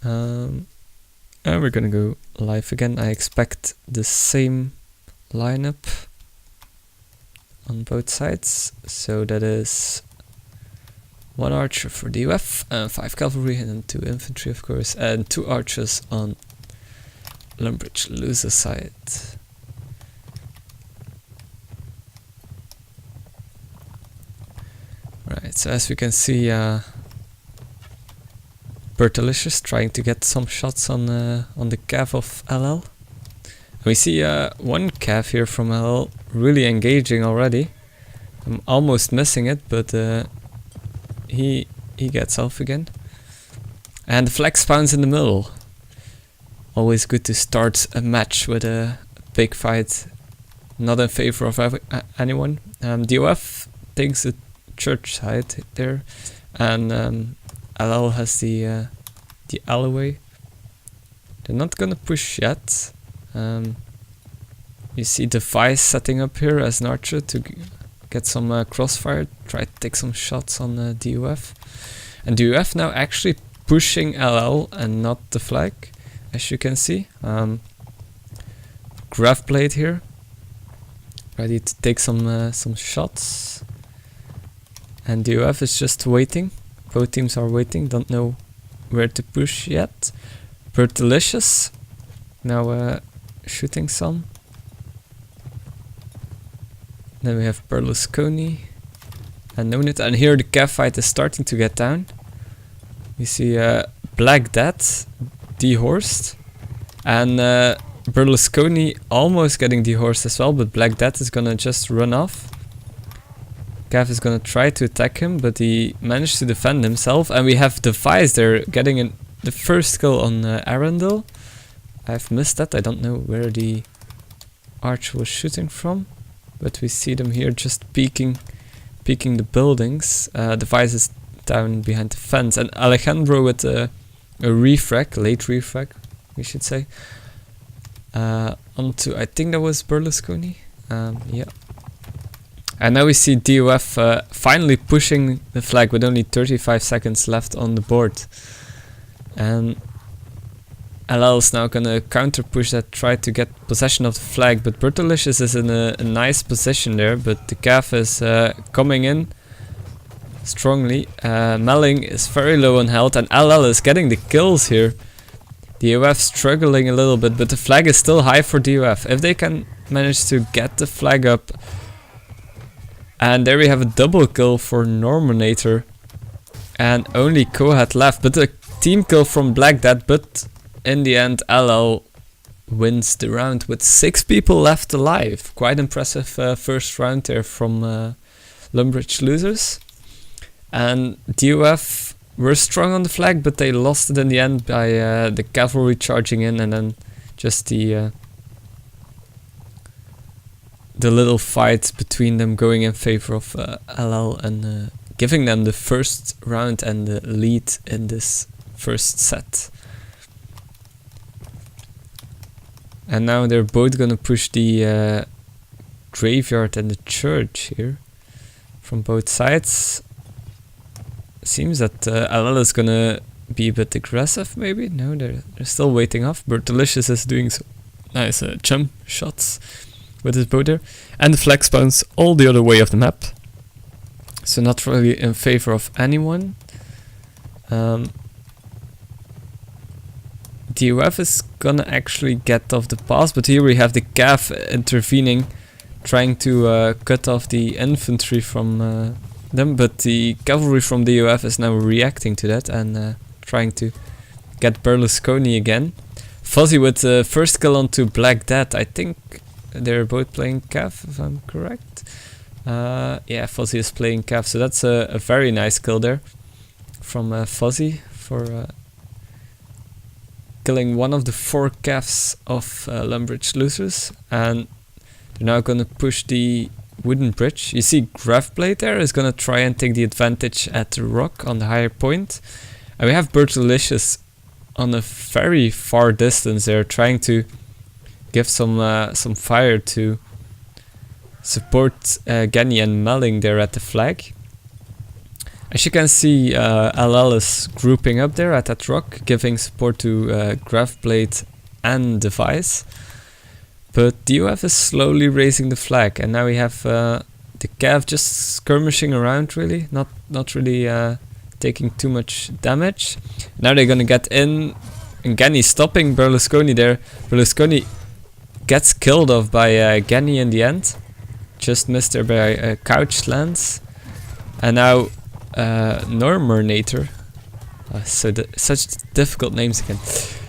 And we're gonna go live again. I expect the same lineup on both sides. So that is 1 archer for DoF, 5 cavalry and then 2 infantry of course, and 2 archers on Lumbridge loser side. Right, so as we can see, Bertalicious trying to get some shots on the cav of LL. We see one cav here from LL really engaging already. I'm almost missing it, but he gets off again. And the flag spawns in the middle. Always good to start a match with a big fight, not in favor of anyone. DoF takes the church side there, and LL has the alleyway. They're not gonna push yet. You see Device setting up here as an archer to get some crossfire, try to take some shots on DoF. And DoF now actually pushing LL and not the flag, as you can see. Graph blade here, ready to take some shots. And DoF is just waiting. Both teams are waiting, don't know where to push yet. Bertalicious now shooting some. Then we have Berlusconi and Nonit, and here the cav fight is starting to get down. We see Black Death dehorsed, and Berlusconi almost getting dehorsed as well, but Black Death is gonna just run off. Cav is gonna try to attack him, but he managed to defend himself, and we have Device there getting the first kill on Arundel. I've missed that, I don't know where the archer was shooting from, but we see them here just peeking the buildings. Device is down behind the fence, and Alejandro with a refrag, late refrag, we should say, onto, I think that was Berlusconi, yeah. And now we see DoF finally pushing the flag with only 35 seconds left on the board. And LL is now gonna counter push that, try to get possession of the flag, but Bertalicious is in a nice position there, but the cav is coming in strongly. Melling is very low on health, and LL is getting the kills here. DoF struggling a little bit, but the flag is still high for DoF. If they can manage to get the flag up. And there we have a double kill for Norminator. And only Kohat left, but a team kill from Black Death, but in the end LL wins the round with 6 people left alive. Quite impressive first round there from Lumbridge losers. And DoF were strong on the flag, but they lost it in the end by the cavalry charging in, and then just the little fight between them going in favor of LL and giving them the first round and the lead in this first set. And now they're both gonna push the graveyard and the church here from both sides. Seems that LL is gonna be a bit aggressive, maybe. No, they're still waiting off. Bertalicious is doing some nice jump shots with his bow there, and the flag spawns all the other way of the map, so not really in favor of anyone. DoF is gonna actually get off the pass, but here we have the cav intervening, trying to cut off the infantry from them, but the cavalry from DoF is now reacting to that and trying to get Berlusconi again. Fuzzy with the first kill onto Black Death. I think they're both playing cav, if I'm correct. Yeah, Fuzzy is playing cav, so that's a very nice kill there from Fuzzy for killing one of the 4 cavs of Lumbridge losers. And they're now gonna push the wooden bridge. You see Graphblade there is gonna try and take the advantage at the rock on the higher point. And we have Bertalicious on a very far distance there, trying to give some fire to support Genny and Melling there at the flag. As you can see, LL is grouping up there at that rock, giving support to Graphblade and Device. But DoF is slowly raising the flag, and now we have the Cav just skirmishing around, really, not really taking too much damage. Now they're gonna get in, and Genny stopping Berlusconi there. Berlusconi gets killed off by Genny in the end. Just missed there by Couch Lance. And now Normernator. Such difficult names again.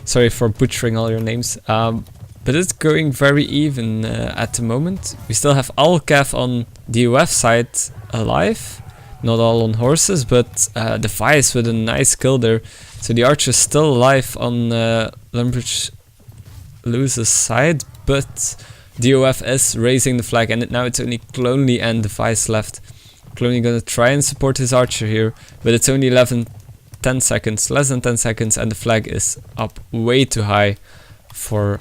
Sorry for butchering all your names. But it's going very even at the moment. We still have all Cav on the UF side alive. Not all on horses, but Device with a nice kill there. So the archer is still alive on Lumbridge Loses side, but DoF is raising the flag, and now it's only Cloney and Device left. Cloney gonna try and support his archer here, but it's only 10 seconds, less than 10 seconds, and the flag is up way too high for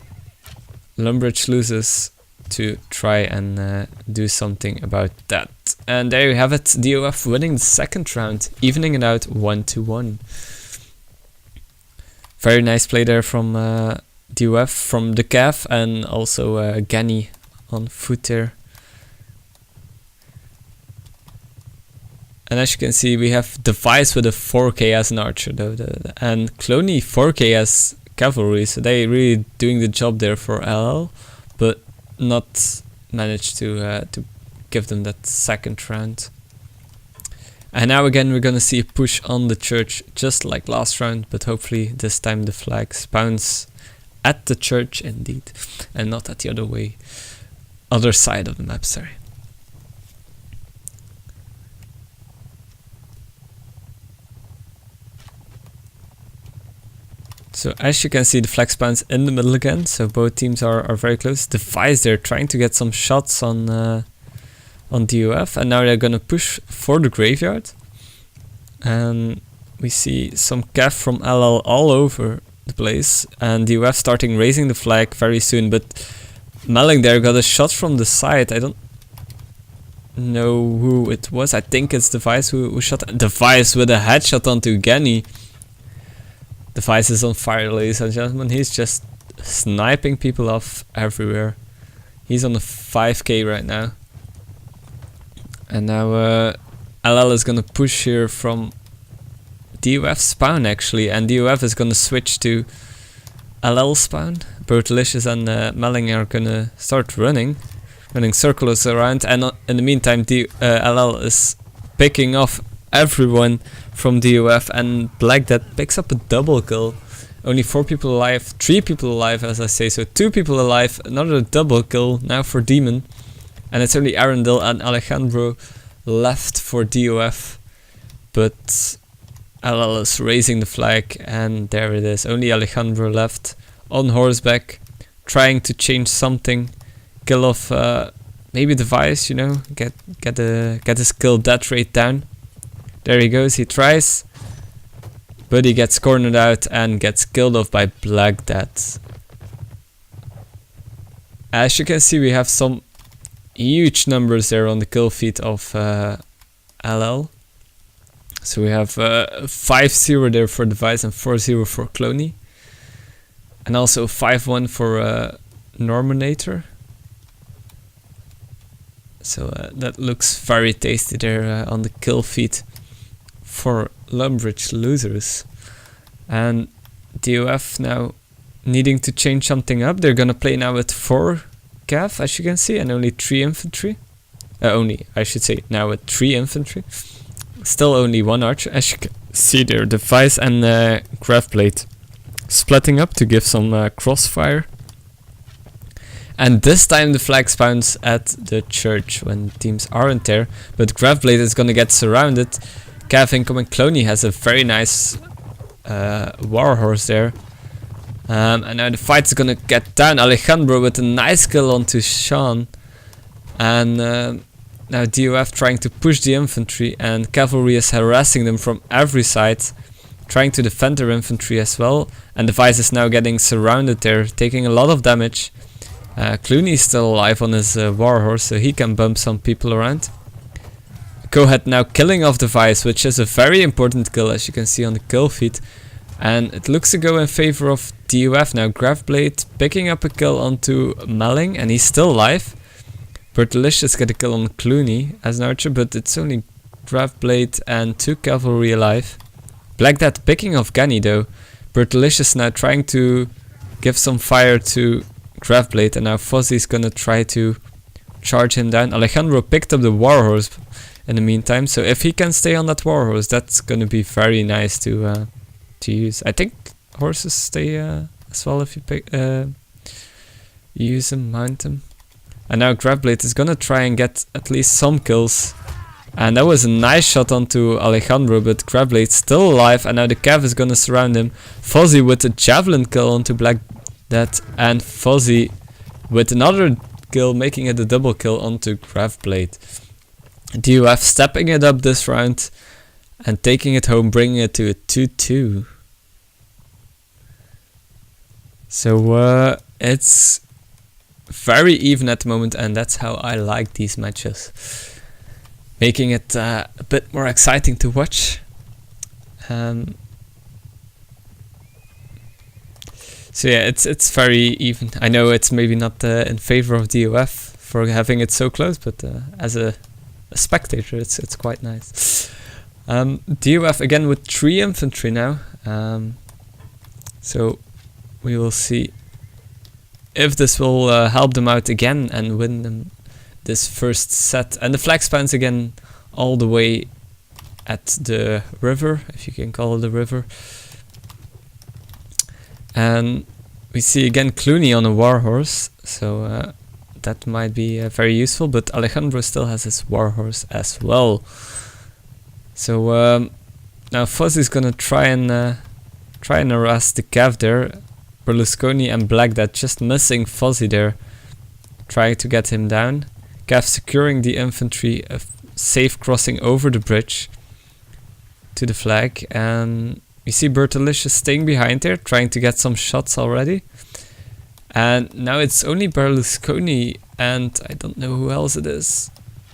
Lumbridge Loses to try and do something about that. And there you have it, DoF winning the second round, evening it out 1-1. Very nice play there from DoF, from the Cav, and also Genny on foot there. And as you can see, we have Device with a 4k as an archer though, and Cloney 4k as cavalry, so they really doing the job there for LL, but not managed to give them that second round. And now again we're gonna see a push on the church, just like last round, but hopefully this time the flag spawns at the church indeed, and not at the other side of the map, sorry. So as you can see, the flag spawns in the middle again, so both teams are very close. Device there trying to get some shots on DoF, and now they're gonna push for the graveyard. And we see some Cav from LL all over the place, and DoF starting raising the flag very soon, but Melling there got a shot from the side. I don't know who it was. I think it's Device who shot. Device with a headshot onto Genny. Device is on fire, ladies and gentlemen. He's just sniping people off everywhere. He's on a 5k right now. And now LL is gonna push here from DoF spawn actually, and DoF is gonna switch to LL spawn. Brutalicious and Melling are gonna start running circles around, and in the meantime LL is picking off everyone from DoF, and Black Death picks up a double kill. Only 4 people alive, 3 people alive as I say, so 2 people alive, another double kill now for Demon. And it's only Arundel and Alejandro left for DoF, but LL is raising the flag, and there it is, only Alejandro left on horseback, trying to change something, kill off maybe Device, you know, get his kill death rate down. There he goes, he tries, but he gets cornered out and gets killed off by Black Death. As you can see, we have some huge numbers there on the kill feed of LL. So we have 5-0 there for Device and 4-0 for Cloney. And also 5-1 for Norminator. So that looks very tasty there on the kill feed for Lumbridge Losers. And DoF now needing to change something up. They're gonna play now with 4 Cav, as you can see, and only 3 infantry. I should say now with 3 infantry. Still only 1 archer, as you can see there. Device and Graphblade splitting up to give some crossfire. And this time the flag spawns at the church when teams aren't there, but Graphblade is gonna get surrounded. Cav incoming. Cloney has a very nice warhorse there. And now the fight's gonna get down. Alejandro with a nice kill onto Sean. And now DoF trying to push the infantry, and cavalry is harassing them from every side, trying to defend their infantry as well. And Device is now getting surrounded there, taking a lot of damage. Clooney is still alive on his warhorse, so he can bump some people around. Coheed now killing off the Vice, which is a very important kill, as you can see on the kill feed. And it looks to go in favor of DoF now. Graphblade picking up a kill onto Melling, and he's still alive. Bertalicious get a kill on Clooney as an archer, but it's only Graphblade and 2 cavalry alive. Black Death picking off Gunny though. Bertalicious now trying to give some fire to Graphblade, and now Fuzzy's gonna try to charge him down. Alejandro picked up the Warhorse in the meantime, so if he can stay on that Warhorse, that's gonna be very nice to use. I think horses stay as well if you use them, mount them. And now Graphblade is gonna try and get at least some kills. And that was a nice shot onto Alejandro, but Graphblade's still alive, and now the Cav is gonna surround him. Fuzzy with a javelin kill onto Black Death, and Fuzzy with another kill, making it a double kill onto Graphblade. DoF stepping it up this round and taking it home, bringing it to a 2-2. So it's very even at the moment, and that's how I like these matches, making it a bit more exciting to watch. So yeah, it's very even. I know it's maybe not in favor of DoF for having it so close, but as a spectator, it's quite nice. DoF again with 3 infantry now. So we will see if this will help them out again and win them this first set. And the flag spans again all the way at the river, if you can call it a river. And we see again Clooney on a Warhorse, so that might be very useful, but Alejandro still has his Warhorse as well. So now Fuzzy's gonna try and harass the Cav there. Berlusconi and Black Death just missing Fuzzy there, trying to get him down. Cav securing the infantry, a safe crossing over the bridge to the flag, and we see Bertalicious staying behind there, trying to get some shots already. And now it's only Berlusconi, and I don't know who else it is.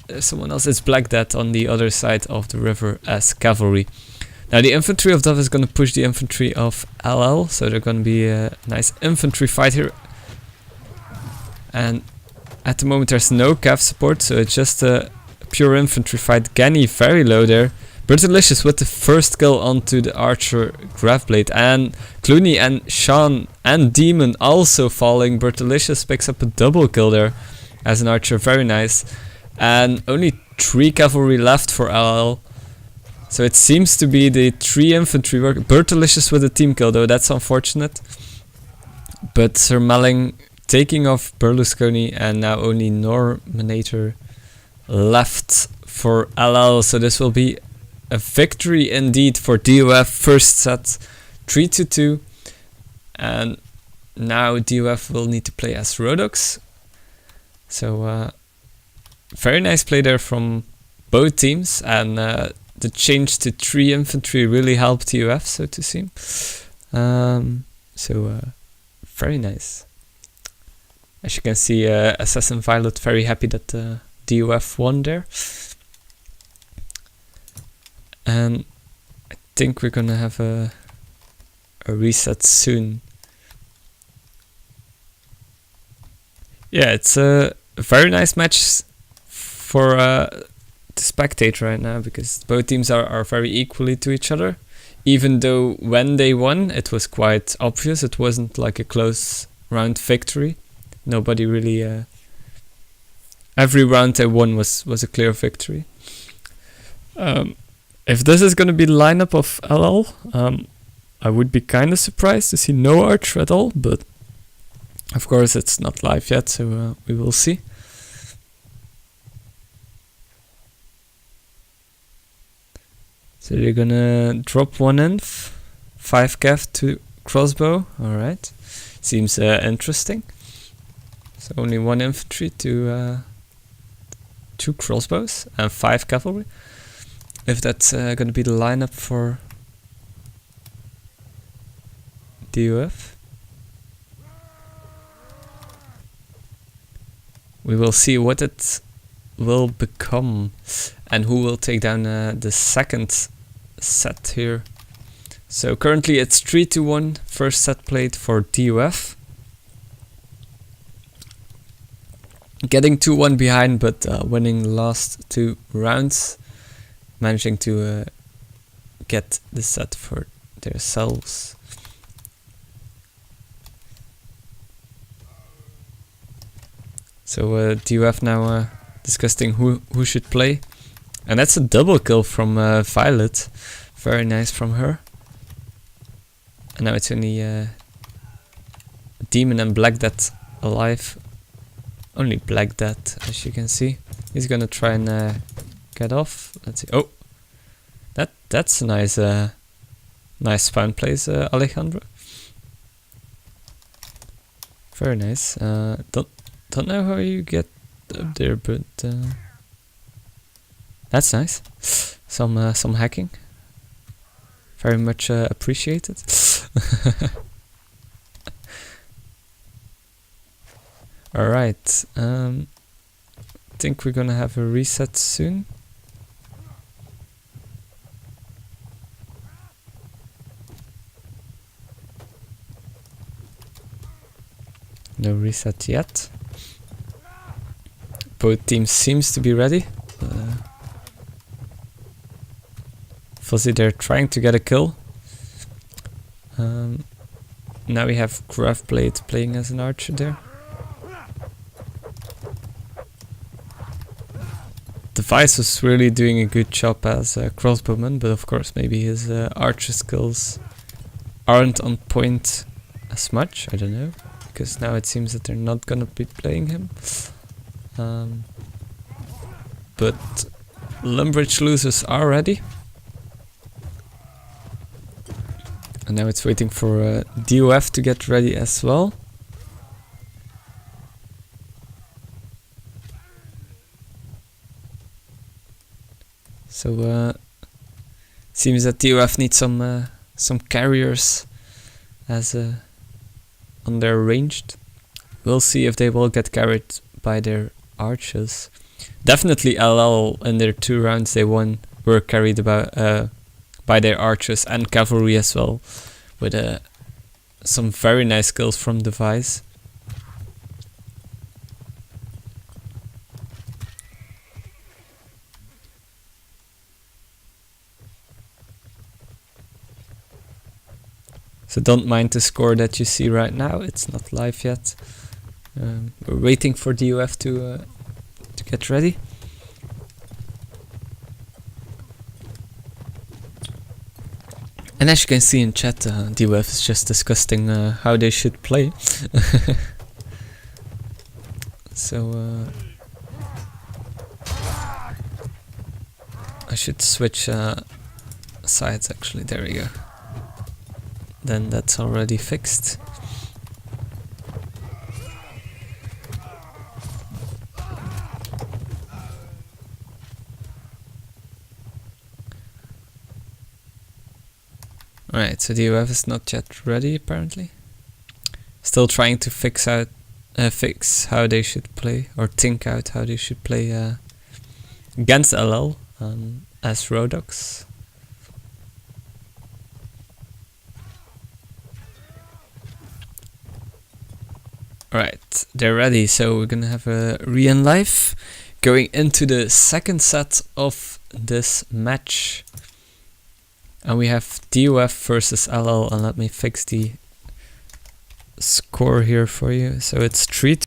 There's someone else. It's Black Death on the other side of the river as cavalry. Now the infantry of DoF is going to push the infantry of LL, so they're going to be a nice infantry fight here. And at the moment there's no Cav support, so it's just a pure infantry fight. Ganny very low there. Bertalicious with the first kill onto the archer Graphblade, and Clooney and Sean and Demon also falling. Bertalicious picks up a double kill there as an archer, very nice. And only 3 cavalry left for LL. So it seems to be the 3 infantry work. Bertalicious with a team kill though, that's unfortunate. But Sir Melling taking off Berlusconi, and now only Norminator left for LL. So this will be a victory indeed for DoF. First set 3-2. And now DoF will need to play as Rodox. So very nice play there from both teams, and the change to 3 infantry really helped DoF, so to see. Very nice. As you can see, Assassin Violet very happy that DoF won there. And I think we're gonna have a reset soon. Yeah, it's a very nice match for the spectator right now, because both teams are very equally to each other. Even though when they won, it was quite obvious. It wasn't like a close round victory. Nobody really... every round they won was a clear victory. If this is going to be the lineup of LL, I would be kind of surprised to see no archer at all, but of course it's not live yet, so we will see. So they're gonna drop 1 inf, 5 cav to crossbow, alright. Seems interesting. So only 1 infantry to 2 crossbows and 5 cavalry. If that's gonna be the lineup for DoF. We will see what it will become, and who will take down the second set here. So currently it's 3-1, first set played for DoF. Getting 2-1 behind, but winning last 2 rounds, managing to get the set for themselves. So DoF now discussing who should play, and that's a double kill from Violet. Very nice from her. And now it's only Demon and Black Death alive. Only Black Death, as you can see. He's gonna try and get off. Let's see. Oh, that's a nice nice spawn place, Alejandro. Very nice. Don't know how you get up there, but that's nice. Some hacking. Very much appreciated. Alright, I think we're gonna have a reset soon. No reset yet. Both teams seems to be ready. Fuzzy, they're trying to get a kill. Now we have Graphblade playing as an archer there. Device was really doing a good job as a crossbowman, but of course maybe his archer skills aren't on point as much, I don't know, because now it seems that they're not gonna be playing him. But Lumbridge losers are ready. And now it's waiting for DoF to get ready as well. So seems that DoF needs some carriers as on their ranged. We'll see if they will get carried by their archers. Definitely LL in their 2 rounds they won were carried by their archers and cavalry as well, with some very nice skills from Device. So don't mind the score that you see right now, it's not live yet. We're waiting for DoF to get ready. And as you can see in chat, DoF is just discussing how they should play. So I should switch sides actually, there we go. Then that's already fixed. Alright, so DoF is not yet ready apparently. Still trying to fix how they should play, or think out how they should play against LL as Rodox. Alright, they're ready, so we're gonna have a re-in live going into the second set of this match. And we have DoF versus LL, and let me fix the score here for you. So it's 3-2.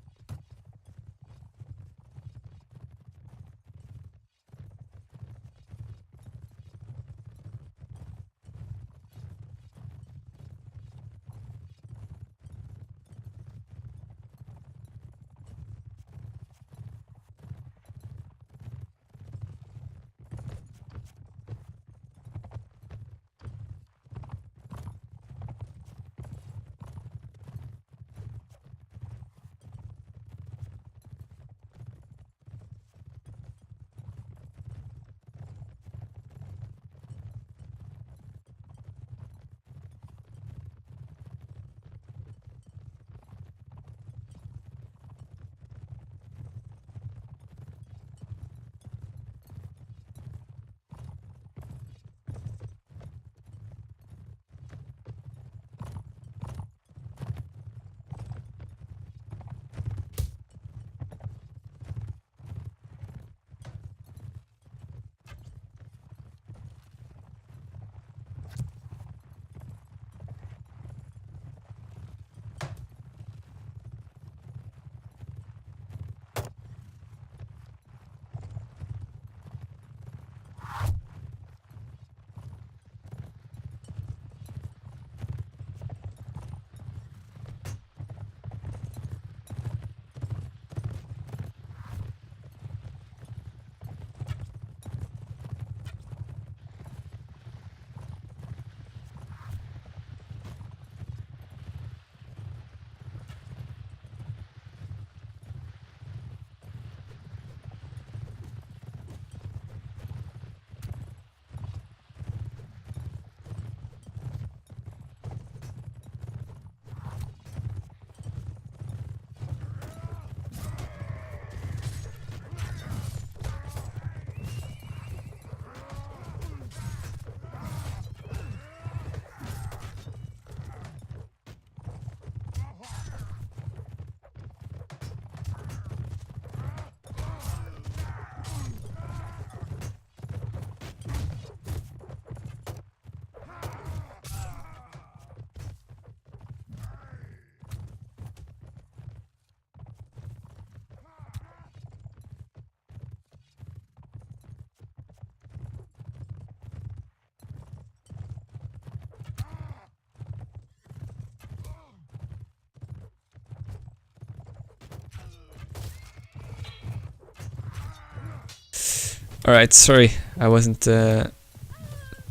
Alright, sorry, I wasn't...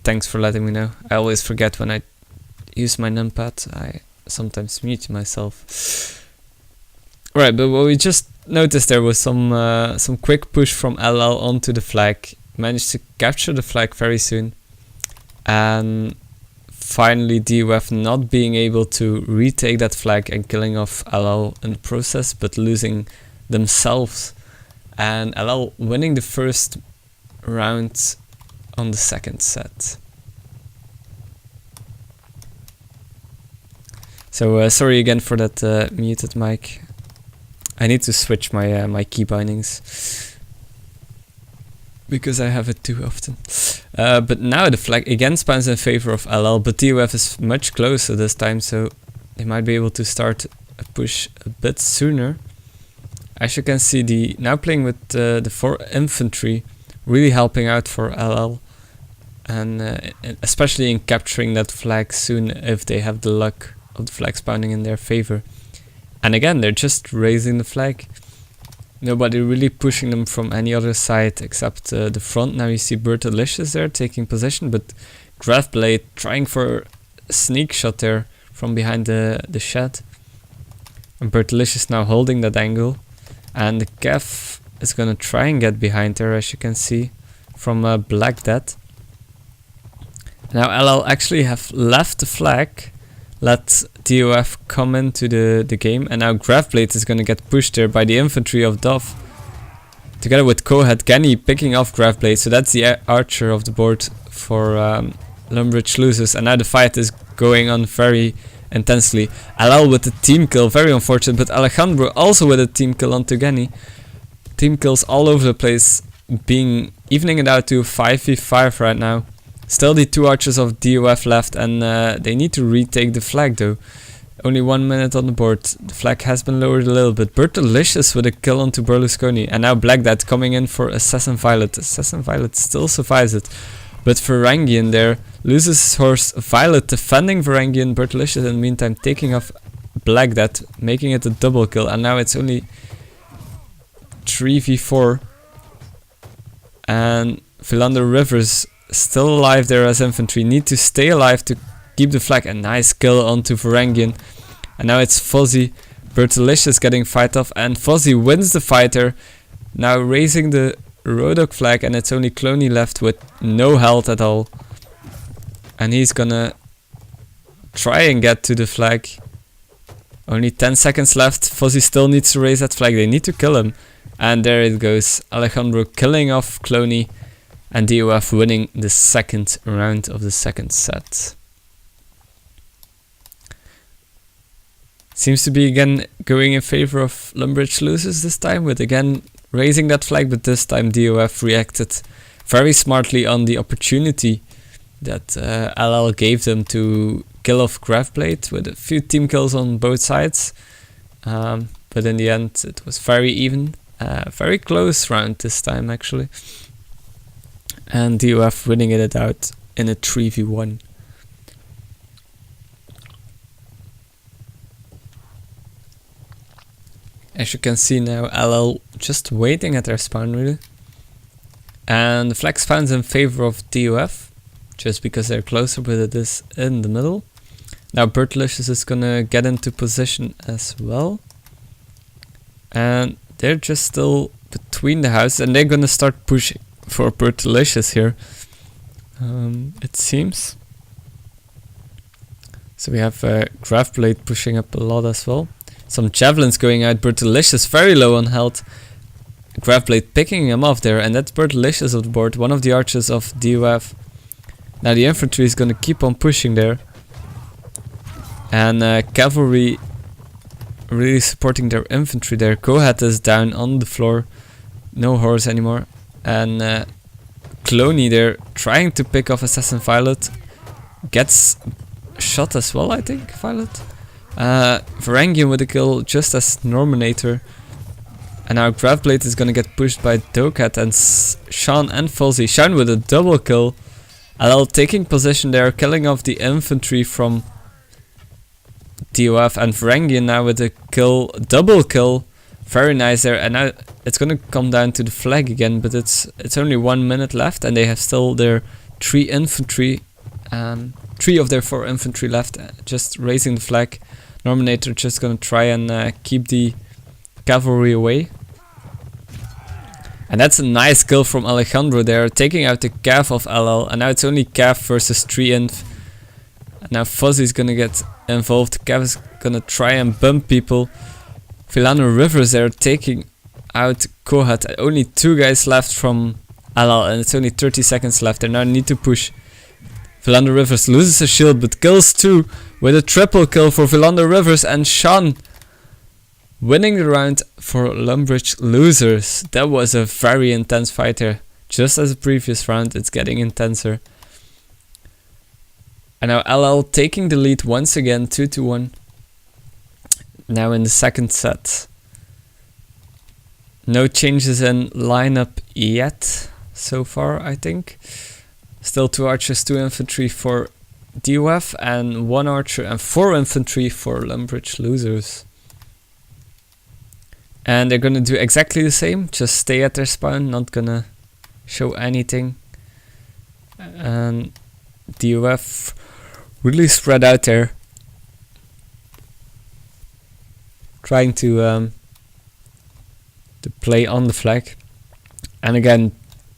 thanks for letting me know. I always forget when I use my numpad. I sometimes mute myself. Right, but what we just noticed there was some quick push from LL onto the flag. Managed to capture the flag very soon. And finally DoF not being able to retake that flag and killing off LL in the process, but losing themselves. And LL winning the first round on the second set. So sorry again for that muted mic. I need to switch my my key bindings because I have it too often. But now the flag again spans in favor of LL, but DoF is much closer this time, so they might be able to start a push a bit sooner. As you can see, the now playing with the 4 infantry, really helping out for LL, and especially in capturing that flag soon if they have the luck of the flag spawning in their favor. And again, they're just raising the flag. Nobody really pushing them from any other side except the front. Now you see Bertalicious there taking position, but Graphblade trying for a sneak shot there from behind the shed. And Bertalicious now holding that angle. And the Cav is gonna try and get behind there, as you can see from Black Death. Now LL actually have left the flag, let DoF come into the game, and now Graphblade is gonna get pushed there by the infantry of DoF. Together with Cohead, Kenny picking off Graphblade, so that's the archer of the board for Lumbridge loses, and now the fight is going on very intensely. LL with the team kill, very unfortunate, but Alejandro also with a team kill on Tugeni. Team kills all over the place, evening it out to 5v5 right now. Still the 2 archers of DoF left, and they need to retake the flag though. Only 1 minute on the board. The flag has been lowered a little bit. Bertalicious with a kill onto Berlusconi, and now Black Death coming in for Assassin Violet. Assassin Violet still survives it, but Varangian there loses his horse. Violet defending Varangian, Bertalicious in the meantime taking off Black Death, making it a double kill, and now it's only 3v4. And Philander Rivers still alive there as infantry, need to stay alive to keep the flag. A nice kill onto Varangian, and now it's Fuzzy. Bertalicious getting fight off, and Fuzzy wins the fighter, now raising the Rodok flag, and it's only Cloney left with no health at all, and he's gonna try and get to the flag. Only 10 seconds left. Fuzzy still needs to raise that flag. They need to kill him, and there it goes. Alejandro killing off Cloney, and DoF winning the second round of the second set. Seems to be again going in favor of Lumbridge loses this time, with again raising that flag, but this time DoF reacted very smartly on the opportunity that LL gave them to kill off Graphblade with a few team kills on both sides. But in the end it was very even, very close round this time actually. And DoF winning it out in a 3v1. As you can see now, LL just waiting at their spawn really. And the flag spawns in favor of DoF, just because they're closer, but it is in the middle. Now Bertalicious is gonna get into position as well. And they're just still between the houses, and they're gonna start pushing for Bertalicious here, it seems. So we have Graphblade pushing up a lot as well. Some javelins going out. Bertalicious very low on health. Graphblade picking him off there, and that's Bertalicious of the board, one of the archers of DoF. Now the infantry is gonna keep on pushing there, and cavalry really supporting their infantry there. Cohead is down on the floor, no horse anymore. And Cloney there trying to pick off Assassin Violet, gets shot as well, I think, Violet. Varangian with a kill just as Norminator, and now Graphblade is gonna get pushed by Dokat and Sean and Fuzzy. Sean with a double kill, LL taking position there, killing off the infantry from DoF, and Varangian now with a kill, double kill, very nice there. And now it's gonna come down to the flag again, but it's only 1 minute left, and they have still their 3 infantry, 3 of their 4 infantry left, just raising the flag. Norminator just gonna try and keep the cavalry away. And that's a nice kill from Alejandro there, taking out the cav of LL, and now it's only cav versus 3 inf. And now Fuzzy's gonna get involved. Cav is gonna try and bump people. Villano Rivers there taking out Kohat. Only 2 guys left from LL, and it's only 30 seconds left. They now need to push. Villano Rivers loses a shield but kills 2 with a triple kill for Villano Rivers, and Sean winning the round for Lumbridge losers. That was a very intense fight here. Just as the previous round, it's getting intenser. And now LL taking the lead once again, 2-1. Now in the second set. No changes in lineup yet, so far I think. Still 2 archers, 2 infantry for DoF, and 1 archer and 4 infantry for Lumbridge losers. And they're gonna do exactly the same, just stay at their spawn, not gonna show anything. And DoF really spread out there, trying to play on the flag. And again,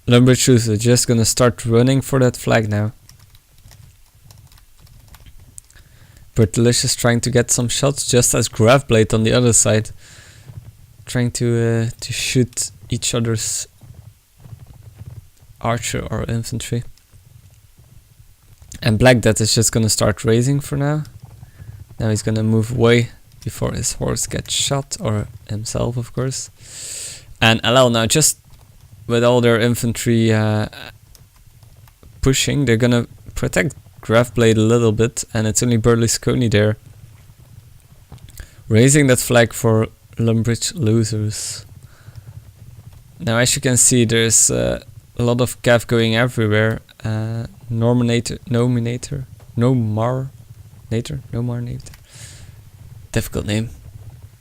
Lumbridge losers are just gonna start running for that flag now. Bertalicious trying to get some shots, just as Graveblade on the other side, trying to shoot each other's archer or infantry. And Black Death is just gonna start raising for now. Now he's gonna move away before his horse gets shot, or himself of course. And LL now just with all their infantry pushing, they're gonna protect Graveblade a little bit, and it's only Berlusconi there raising that flag for Lumbridge losers. Now as you can see, there's a lot of cav going everywhere. Nominator, difficult name,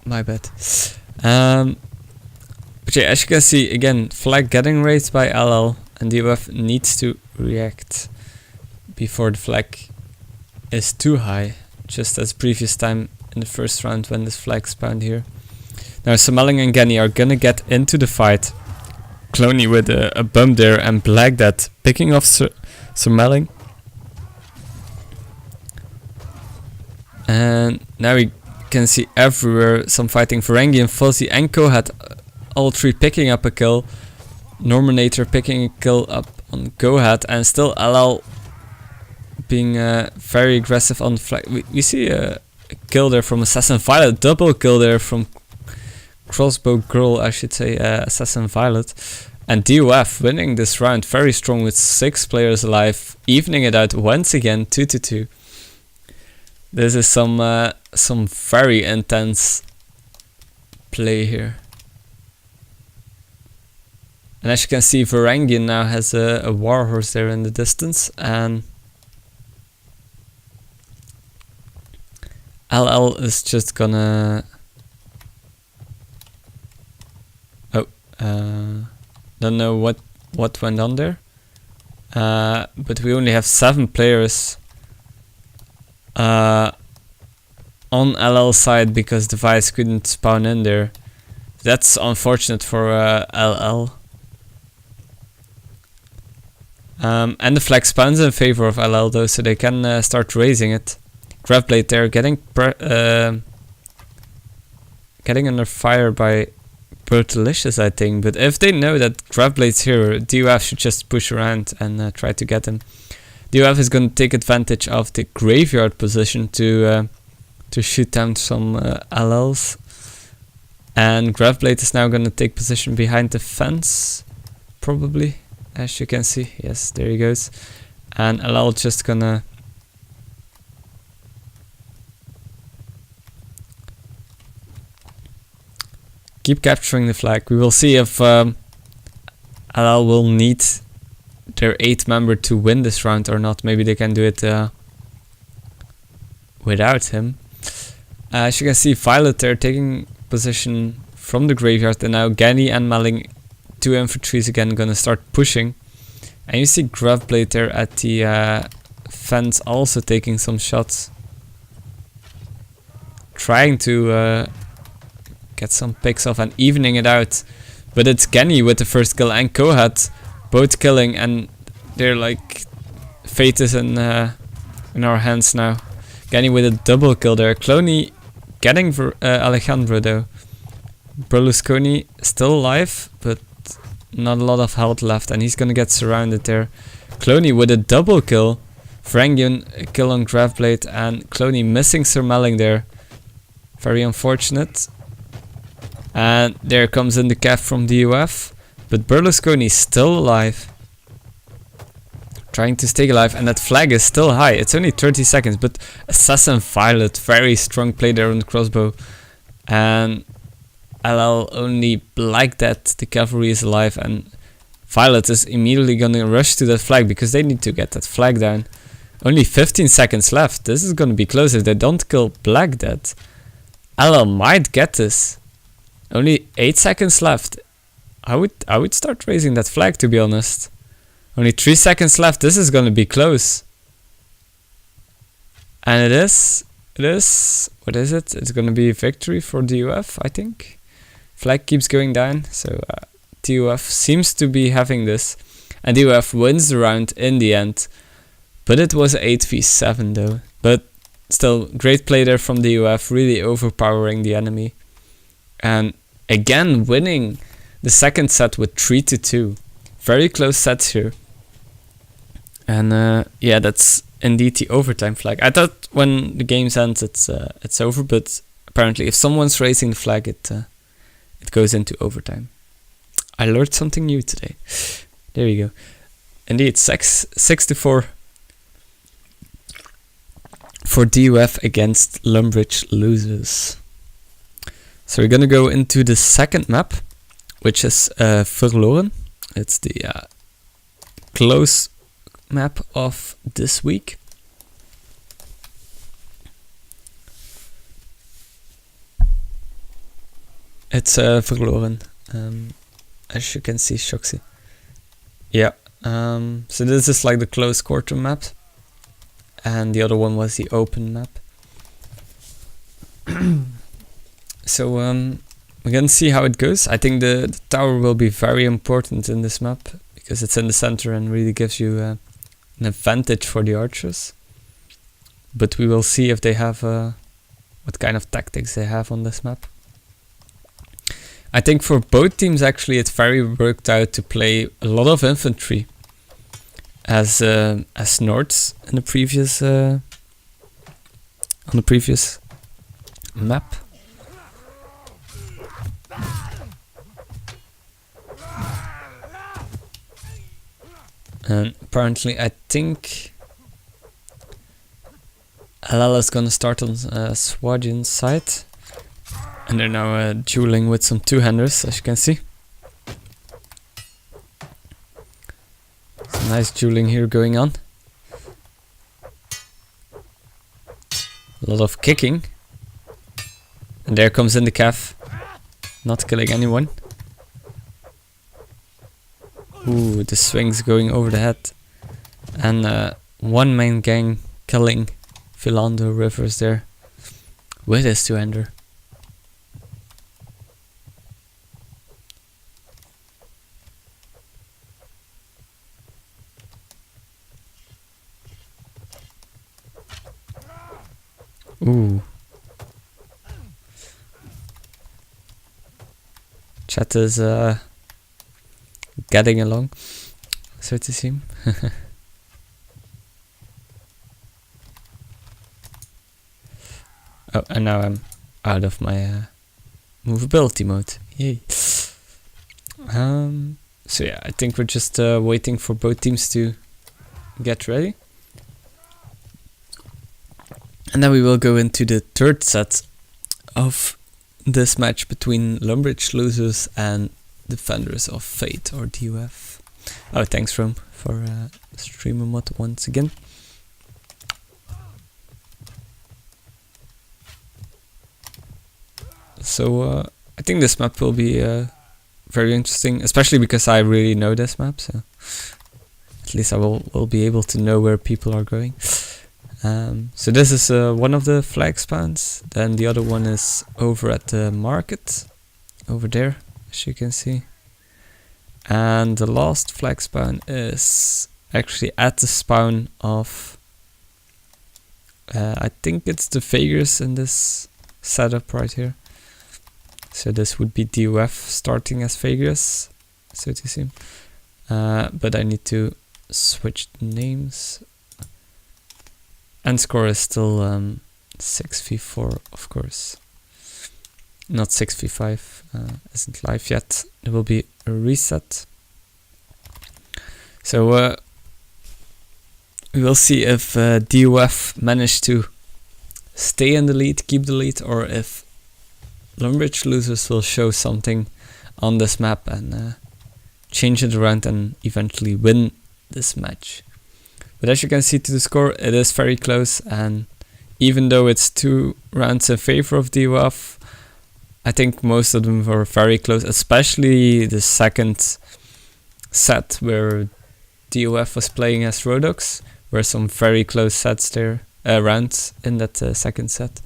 my bad. But yeah, as you can see, again, flag getting raised by LL, and DoF needs to react before the flag is too high, just as previous time in the first round when this flag spawned here. Now Samelling and Genny are gonna get into the fight. Cloney with a bump there, and Black Death picking off Samelling. And now we can see everywhere some fighting. Ferengi and Fuzzy and Kohat, all 3 picking up a kill. Norminator picking a kill up on Kohat, and still LL being very aggressive on the flag. We see a kill there from Assassin Violet, double kill there from Crossbow Girl, I should say, Assassin Violet. And DoF winning this round very strong with 6 players alive, evening it out once again, 2-2. This is some very intense play here. And as you can see, Varangian now has a warhorse there in the distance, and LL is just gonna... don't know what went on there, but we only have 7 players on LL side because the Vice couldn't spawn in there. That's unfortunate for LL. And the flag spawns in favor of LL though, so they can start raising it. Graveblade there getting under fire by Bertalicious, I think, but if they know that Graveblade's here, DoF should just push around and try to get him. DoF is going to take advantage of the graveyard position to shoot down some LLs, and Graveblade is now going to take position behind the fence, probably, as you can see. Yes, there he goes, and LL just gonna keep capturing the flag. We will see if LL will need their 8th member to win this round or not. Maybe they can do it without him. As you can see, Violet there taking position from the graveyard, and now Genny and Melling, 2 infantries again, gonna start pushing. And you see Graveblade there at the fence also taking some shots, trying to get some picks off and evening it out. But it's Genny with the first kill and Kohat both killing, and they're like, fate is in our hands now. Genny with a double kill there. Cloney getting Alejandro though. Berlusconi still alive, but not a lot of health left, and he's gonna get surrounded there. Cloney with a double kill. Frangion a kill on Graveblade, and Cloney missing Sir Melling there. Very unfortunate. And there comes in the Cav from DoF, but Berlusconi still alive. Trying to stay alive, and that flag is still high. It's only 30 seconds, but Assassin Violet, very strong play there on the crossbow. And LL only like that the cavalry is alive, and Violet is immediately gonna rush to that flag because they need to get that flag down. Only 15 seconds left. This is gonna be close if they don't kill Black Dead. LL might get this. Only 8 seconds left. I would start raising that flag, to be honest. Only 3 seconds left. This is gonna be close. And it is. What is it? It's gonna be a victory for DoF, I think. Flag keeps going down, so DoF seems to be having this. And DoF wins the round in the end. But it was 8v7 though. But still, great play there from DoF, really overpowering the enemy. And again winning the second set with 3-2. Very close sets here. And yeah, that's indeed the overtime flag. I thought when the game ends it's over, but apparently if someone's raising the flag, it goes into overtime. I learned something new today. There you go. Indeed, 6-4 for DoF against Lumbridge losers. So we're gonna go into the second map, which is Verloren. It's the close map of this week. It's Verloren, as you can see, Shoxy. Yeah, so this is like the close quarter map, and the other one was the open map. So we're gonna see how it goes. I think the tower will be very important in this map because it's in the center and really gives you an advantage for the archers. But we will see if they have what kind of tactics they have on this map. I think for both teams actually it's very worked out to play a lot of infantry as Nords in the previous on the previous map. And apparently I think LL is gonna start on Swadin's side. And they're now dueling with some two-handers, as you can see. Some nice dueling here going on. A lot of kicking. And there comes in the Cav. Not killing anyone. Ooh, the swings going over the head. And one main gang killing Philando Rivers there with his two-hander. Ooh. Chat is getting along, so to seem. Oh, and now I'm out of my movability mode. Yay. So yeah, I think we're just waiting for both teams to get ready. And then we will go into the third set of this match between Lumbridge losers and Defenders of Fate, or DoF. Oh, thanks Rome for streamer mod once again. So I think this map will be very interesting, especially because I really know this map, so at least I will be able to know where people are going. So this is one of the flag spawns. Then the other one is over at the market, over there, as you can see. And the last flag spawn is actually at the spawn of, I think it's the Vegas in this setup right here. So this would be DoF starting as Vegas, so to see. But I need to switch names. And score is still 6v4, of course. Not 6v5, isn't live yet. There will be a reset. So we will see if DoF managed to stay in the lead, keep the lead, or if Lumbridge Losers will show something on this map and change it around and eventually win this match. But as you can see to the score, it is very close, and even though it's 2 rounds in favor of DoF, I think most of them were very close, especially the second set where DoF was playing as Rodox. Were some very close sets there, rounds in that second set.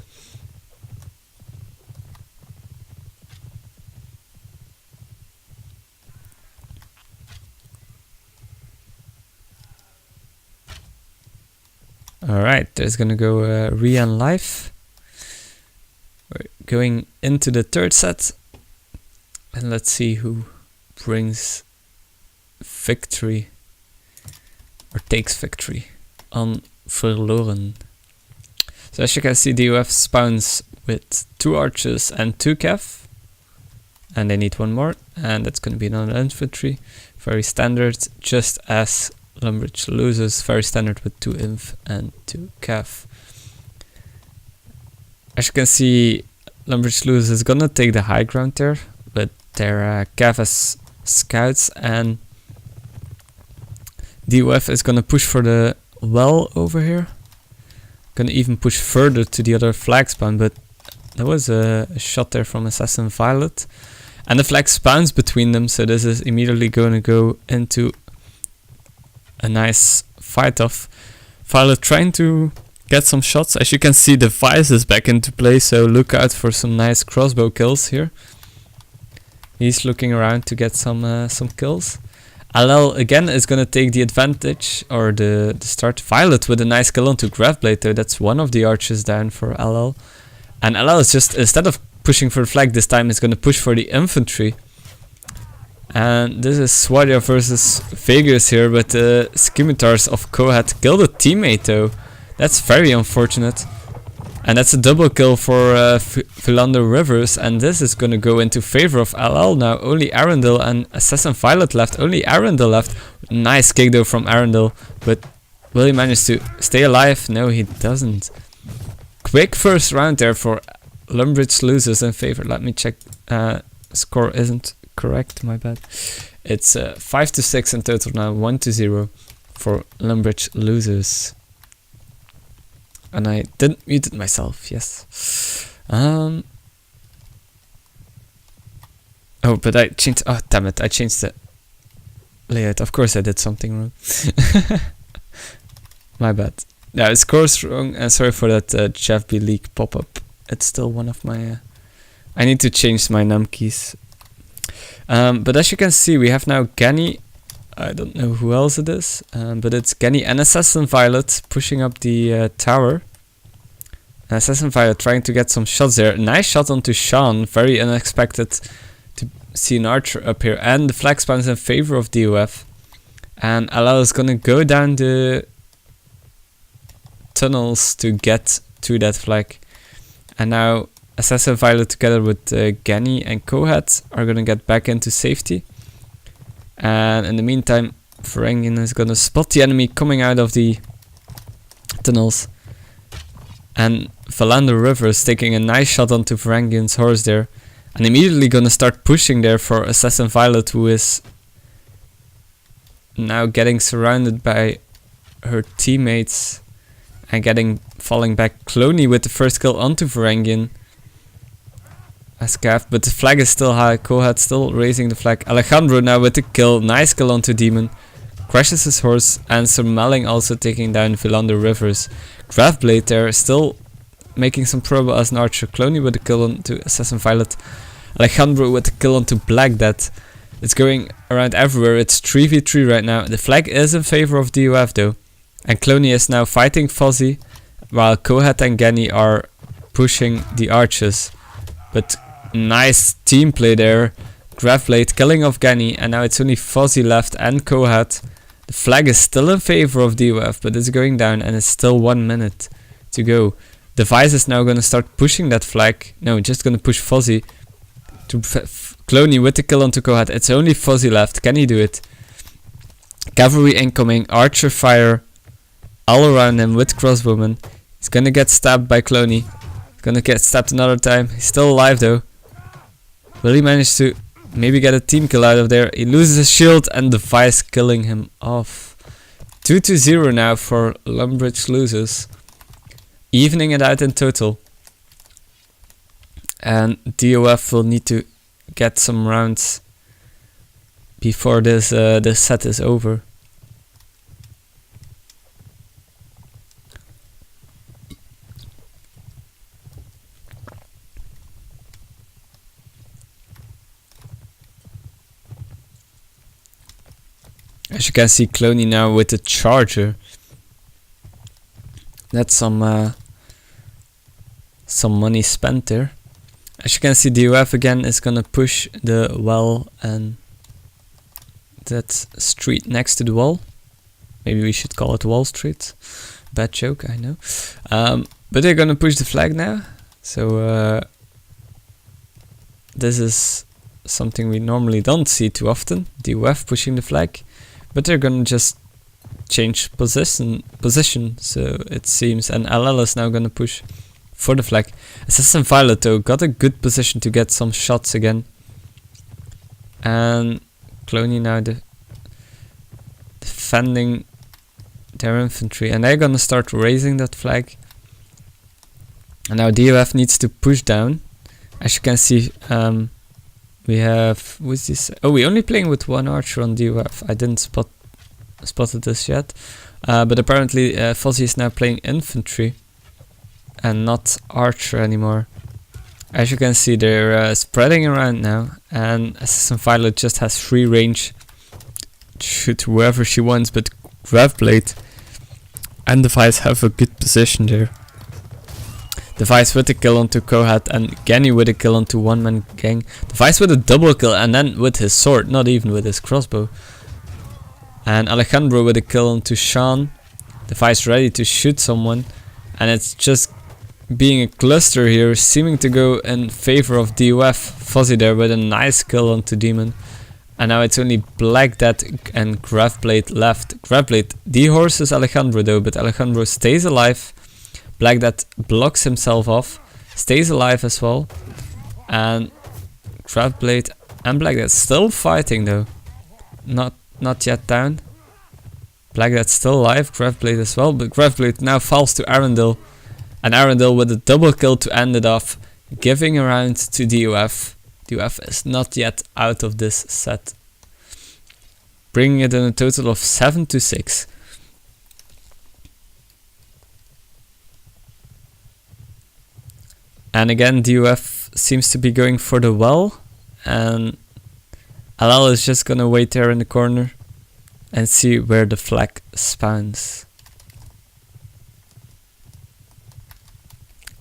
Alright, there's gonna go Rian live. We're going into the third set, and let's see who brings victory or takes victory on Verloren. So as you can see, DoF spawns with 2 archers and 2 cav, and they need 1 more, and that's going to be another infantry. Very standard, just as Lumbridge Losers, very standard with 2 inf and 2 cav. As you can see, Lumbridge Losers is gonna take the high ground there with their cav as scouts, and DoF is gonna push for the well over here. Gonna even push further to the other flag spawn, but there was a shot there from Assassin Violet. And the flag spawns between them, so this is immediately gonna go into a nice fight off. Violet trying to get some shots. As you can see, the Vice is back into play, so look out for some nice crossbow kills here. He's looking around to get some kills. LL again is gonna take the advantage, or the start. Violet with a nice kill onto Graveblade though. That's one of the archers down for LL. And LL is just, instead of pushing for the flag this time, is gonna push for the infantry. And this is Swadia versus Vegas here, but the scimitars of Kohat killed a teammate though. That's very unfortunate. And that's a double kill for Philander Rivers, and this is gonna go into favor of LL now. Only Arundel and Assassin Violet left, only Arundel left. Nice kick though from Arundel, but will he manage to stay alive? No, he doesn't. Quick first round there for Lumbridge Losers in favor. Let me check, score isn't correct, my bad. It's 5-6 in total now, 1-0 for Lumbridge Losers. And I didn't mute it myself, yes. Oh, but I changed, oh damn it, I changed the layout. Of course I did something wrong. My bad. Yeah, it scores wrong, and sorry for that Jeff B. League pop-up. It's still one of my... I need to change my num keys. But as you can see, we have now Genny. I don't know who else it is, but it's Genny and Assassin Violet pushing up the tower. And Assassin Violet trying to get some shots there. Nice shot onto Sean, very unexpected to see an archer up here. And the flag spawns in favor of DoF. And LL is gonna go down the tunnels to get to that flag. And now Assassin Violet together with Genny and Kohat are gonna get back into safety. And in the meantime, Varangian is gonna spot the enemy coming out of the tunnels. And Valander River is taking a nice shot onto Varangian's horse there. And immediately gonna start pushing there for Assassin Violet, who is now getting surrounded by her teammates and falling back. Cloney with the first kill onto Varangian. as Cav, but the flag is still high. Kohat still raising the flag. Alejandro now with the kill. Nice kill onto Demon. Crashes his horse, and Sir Melling also taking down Philander Rivers. Graveblade there still making some trouble as an archer. Cloney with the kill onto Assassin Violet. Alejandro with the kill onto Black Death. It's going around everywhere. It's 3v3 right now. The flag is in favor of DoF though. And Cloney is now fighting Fuzzy, while Kohat and Genny are pushing the archers. But nice team play there. Graveblade killing off Genny, and now it's only Fuzzy left and Kohat. The flag is still in favor of DoF, but it's going down, and it's still 1 minute to go. Device is now going to start pushing that flag. No, just going to push Fuzzy. To Cloney with the kill onto Kohat. It's only Fuzzy left. Can he do it? Cavalry incoming. Archer fire all around him with crossbowmen. He's going to get stabbed by Cloney. He's going to get stabbed another time. He's still alive though. Will he manage to maybe get a team kill out of there? He loses his shield and Device killing him off. 2-0 now for Lumbridge losers. Evening it out in total. And DoF will need to get some rounds before this set is over. As you can see, Cloney now with the charger. That's some money spent there. As you can see, DoF again is gonna push the well and that street next to the wall. Maybe we should call it Wall Street. Bad joke, I know. But they're gonna push the flag now. So this is something we normally don't see too often. DoF pushing the flag. But they're gonna just change position, so it seems, and LL is now gonna push for the flag. Assassin Violet though got a good position to get some shots again. And Cloney now defending their infantry, and they're gonna start raising that flag. And now DoF needs to push down. As you can see, we have, who is this? Oh, we're only playing with one archer on DoF. I didn't spotted this yet. But apparently Fuzzy is now playing infantry and not archer anymore. As you can see, they're spreading around now, and Assassin Violet just has free range. Shoot whoever she wants, but Graveblade and Device have a good position there. Device with a kill onto Kohat and Genny with a kill onto one man gang. Device with a double kill and then with his sword, not even with his crossbow. And Alejandro with a kill onto Sean. Device ready to shoot someone, and it's just being a cluster here, seeming to go in favor of DoF. Fuzzy there with a nice kill onto Demon. And now it's only Black Death and Graveblade left. Graveblade dehorses Alejandro though, but Alejandro stays alive. Black Death blocks himself off, stays alive as well. And Graveblade and Black Death still fighting though. Not yet down. Black Death still alive, Graveblade as well, but Graveblade now falls to Arundel. And Arundel with a double kill to end it off, giving a round to DoF. DoF is not yet out of this set, bringing it in a total of 7-6. And again, DoF seems to be going for the well, and LL is just gonna wait there in the corner and see where the flag spawns.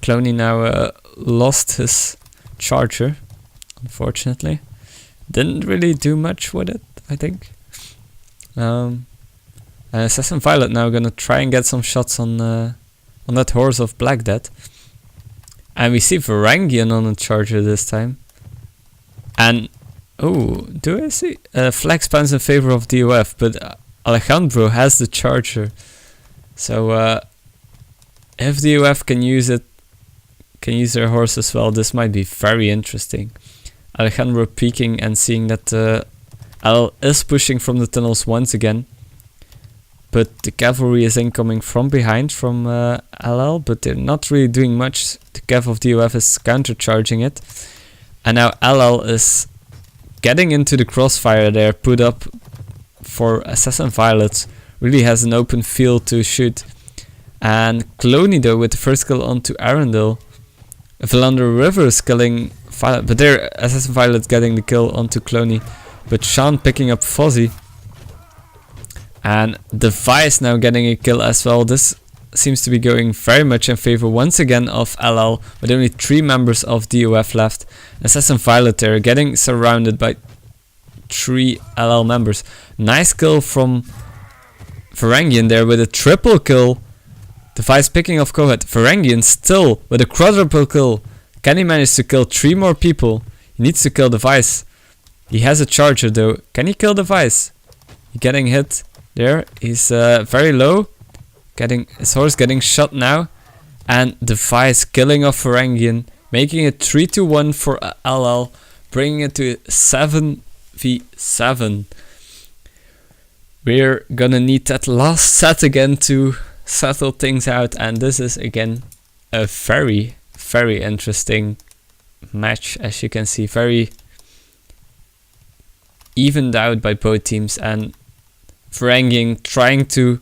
Cloney now lost his charger, unfortunately. Didn't really do much with it, I think. And Assassin Violet now gonna try and get some shots on that horse of Black Death. And we see Varangian on a charger this time. And oh, do I see? Flag spawns in favor of DoF, but Alejandro has the charger. So if DoF can use it, can use their horse as well, this might be very interesting. Alejandro peeking and seeing that L is pushing from the tunnels once again. But the cavalry is incoming from behind from LL, but they're not really doing much. The cav of DoF is countercharging it. And now LL is getting into the crossfire there, put up for Assassin Violet. Really has an open field to shoot. And Cloney though with the first kill onto Arundel. Philander River is killing Violet, but there Assassin Violet getting the kill onto Cloney. But Sean picking up Fozzy. And Device now getting a kill as well. This seems to be going very much in favor once again of LL, with only 3 members of DoF left. Assassin Violet there getting surrounded by 3 LL members. Nice kill from Varangian there with a triple kill. Device picking off Coheed. Varangian still with a quadruple kill. Can he manage to kill 3 more people? He needs to kill Device. He has a charger though. Can he kill Device? He getting hit there. He's very low. His horse getting shot now. And Device killing off Varangian. Making it 3-1 for LL. Bringing it to 7v7. We're gonna need that last set again to settle things out. And this is again a very, very interesting match. As you can see, very evened out by both teams. And Varangian trying to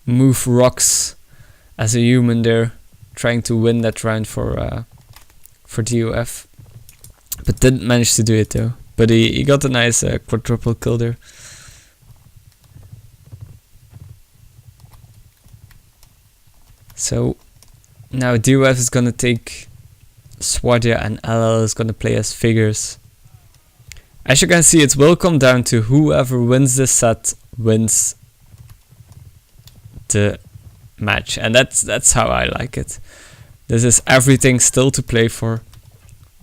move rocks as a human there, trying to win that round for DoF, but didn't manage to do it though. But he got a nice quadruple kill there. So now DoF is gonna take Swadia and LL is gonna play as figures. As you can see, it will come down to whoever wins this set wins the match, and that's how I like it. This is everything still to play for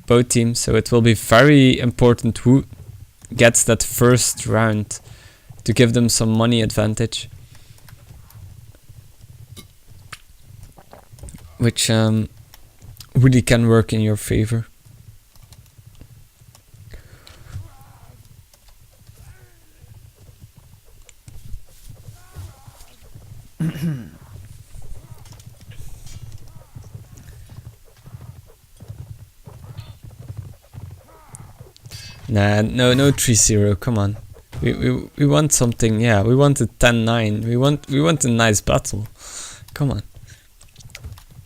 both teams, so it will be very important who gets that first round to give them some money advantage, which really can work in your favor. Nah, no 3-0. Come on, we want something. Yeah, we want a 10-9. We want a nice battle. Come on.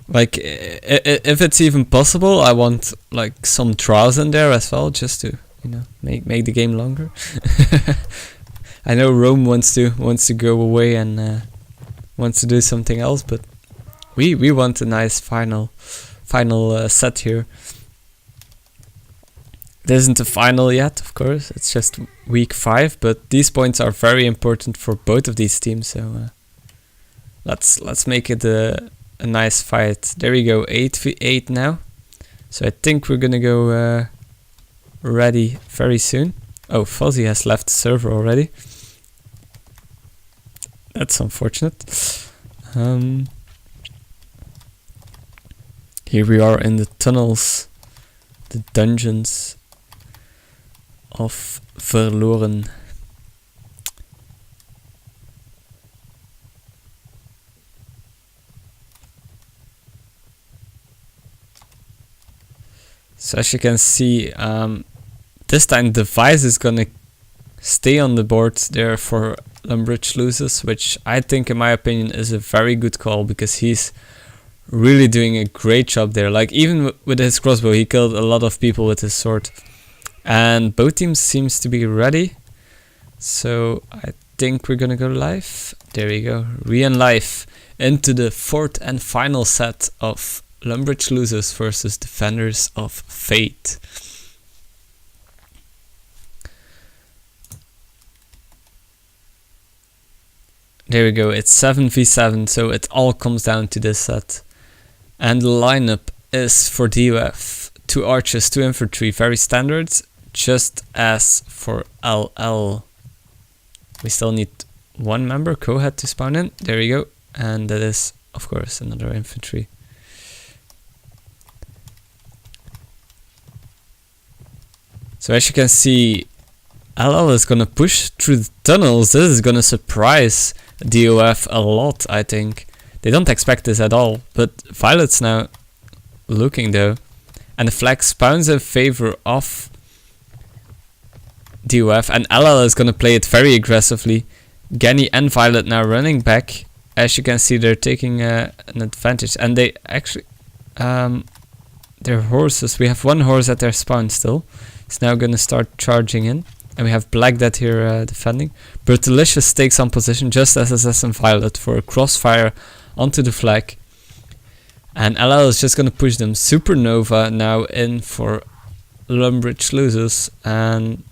Like, if it's even possible, I want like some draws in there as well, just to, you know, make the game longer. I know Rome wants to go away and wants to do something else, but we want a nice final set here. This isn't the final yet, of course. It's just week 5, but these points are very important for both of these teams. So let's make it a nice fight. There we go, 8v8 now. So I think we're gonna go ready very soon. Oh, Fuzzy has left the server already. That's unfortunate. Here we are in the tunnels, the dungeons of Verloren. So as you can see, this time Device is gonna stay on the board there for Lumbridge loses, which I think, in my opinion, is a very good call, because he's really doing a great job there. Like, even with his crossbow, he killed a lot of people with his sword. And both teams seems to be ready. So I think we're gonna go live. There we go. Re-in live into the 4th and final set of Lumbridge losers versus Defenders of Fate. There we go. It's 7v7, so it all comes down to this set. And the lineup is for DoF: 2 archers, 2 infantry, very standard. Just as for LL, we still need 1 member, Coheed, to spawn in. There we go. And that is, of course, another infantry. So as you can see, LL is gonna push through the tunnels. This is gonna surprise DoF a lot, I think. They don't expect this at all. But Violet's now looking though. And the flag spawns in favor of DoF, and LL is going to play it very aggressively. Genny and Violet now running back. As you can see, they're taking an advantage, and they actually their horses, we have one horse at their spawn still. It's now going to start charging in, and we have Black Death here defending. Bertalicious takes on position just as Assassin Violet for a crossfire onto the flag, and LL is just going to push them. Supernova now in for Lumbridge loses, and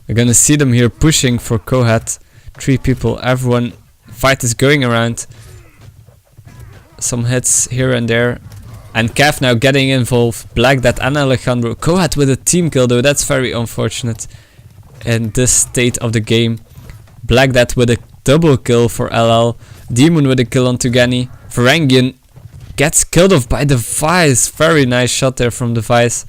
we're gonna see them here pushing for Kohat. 3 people, everyone, fight is going around. Some hits here and there. And Cav now getting involved. Black Death and Alejandro. Kohat with a team kill though, that's very unfortunate in this state of the game. Black Death with a double kill for LL. Demon with a kill on Tugani. Varangian gets killed off by Device. Very nice shot there from Device.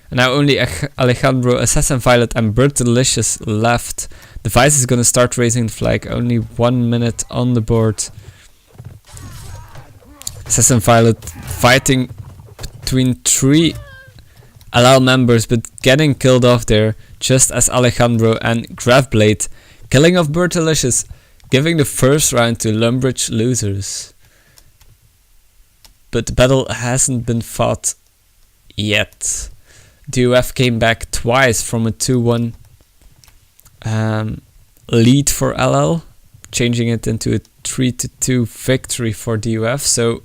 And now only Alejandro, Assassin Violet and Bertalicious left. Device is going to start raising the flag. Only 1 minute on the board. Assassin Violet fighting between 3 LL members, but getting killed off there. Just as Alejandro and Graveblade killing off Bertalicious, giving the first round to Lumbridge losers. But the battle hasn't been fought yet. DoF came back twice from a 2-1 lead for LL, changing it into a 3-2 victory for DoF, so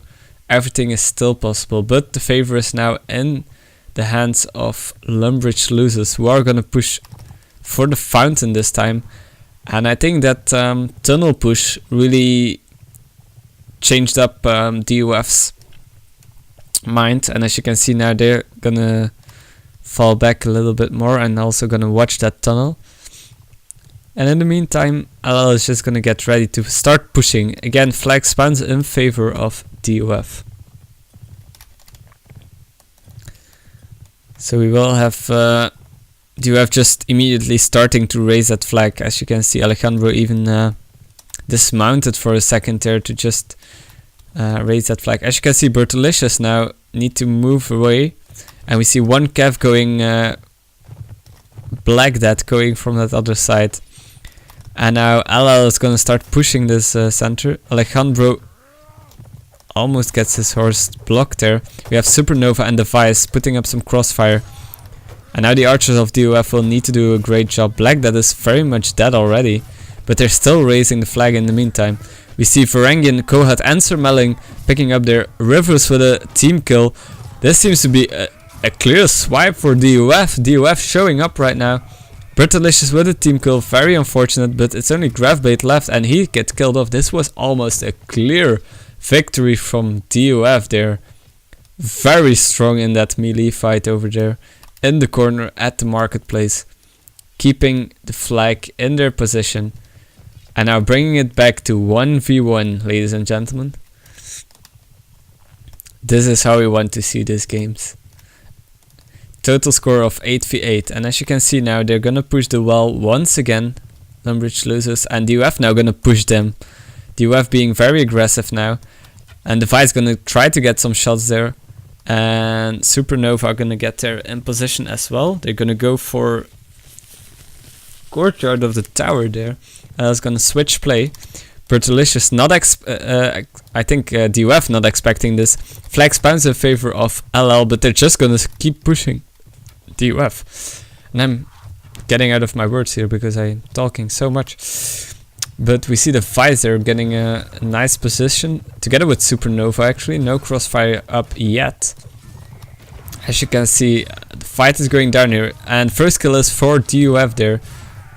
everything is still possible, but the favor is now in the hands of Lumbridge losers, who are going to push for the fountain this time. And I think that tunnel push really changed up DoF's mind, and as you can see now, they're gonna fall back a little bit more and also gonna watch that tunnel. And in the meantime, LL is just gonna get ready to start pushing. Again, flag spawns in favor of DoF. So we will have DoF just immediately starting to raise that flag. As you can see, Alejandro even dismounted for a second there to just raise that flag. As you can see, Bertalicious now need to move away. And we see one Cav going Black Death going from that other side. And now LL is going to start pushing this center. Alejandro almost gets his horse blocked there. We have Supernova and Device putting up some crossfire. And now the archers of DoF will need to do a great job. Black Death is very much dead already, but they're still raising the flag in the meantime. We see Varangian, Kohat and Sir Melling picking up their Rivers with a team kill. This seems to be a clear swipe for DoF. DoF showing up right now. Bertalicious with a team kill, very unfortunate, but it's only Graveblade left and he gets killed off. This was almost a clear victory from DoF there. Very strong in that melee fight over there in the corner at the marketplace, keeping the flag in their position and now bringing it back to 1v1, ladies and gentlemen. This is how we want to see these games. Total score of 8v8, and as you can see now, they're gonna push the wall once again. Lumbridge loses, and DoF now gonna push them. DoF being very aggressive now, and Device gonna try to get some shots there, and Supernova are gonna get there in position as well. They're gonna go for courtyard of the tower there. Is gonna switch play. Bertalicious not I think DoF not expecting this. Flag spawns in favor of LL, but they're just gonna keep pushing DoF. And I'm getting out of my words here because I'm talking so much. But we see the Device there getting a nice position together with Supernova actually. No crossfire up yet. As you can see, the fight is going down here. And first kill is for DoF there.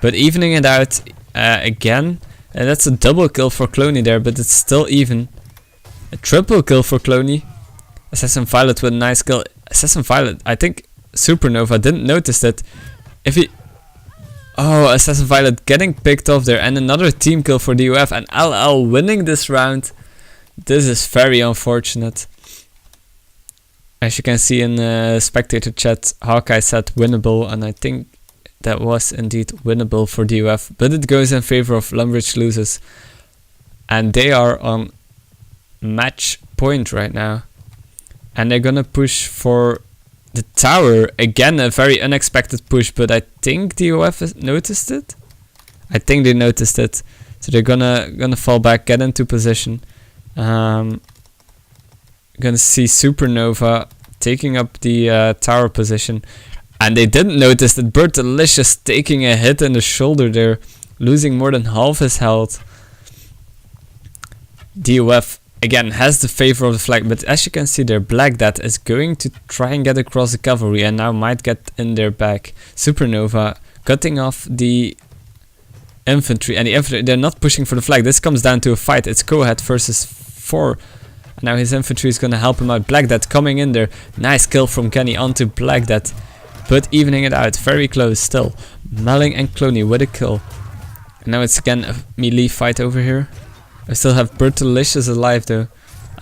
But evening it out again. And that's a double kill for Cloney there, but it's still even. A triple kill for Cloney. Assassin Violet with a nice kill. Assassin Violet, I think Supernova didn't notice that. If he... Oh, Assassin Violet getting picked off there. And another team kill for DoF. And LL winning this round. This is very unfortunate. As you can see in the spectator chat, Hawkeye said winnable. And I think that was indeed winnable for DoF. But it goes in favor of Lumbridge losers. And they are on match point right now. And they're gonna push for the tower. Again, a very unexpected push, but I think DoF has noticed it. I think they noticed it. So they're gonna fall back, get into position. Gonna see Supernova taking up the tower position. And they didn't notice that Bertalicious taking a hit in the shoulder there, losing more than half his health. DoF again has the favor of the flag, but as you can see there, Black Death is going to try and get across the cavalry and now might get in their back. Supernova cutting off the infantry, and the infantry, they're not pushing for the flag. This comes down to a fight. It's Coheed versus 4. And now his infantry is going to help him out. Black Death coming in there. Nice kill from Kenny onto Black Death, but evening it out. Very close still. Melling and Cloney with a kill. And now it's again a melee fight over here. I still have Bertalicious alive though.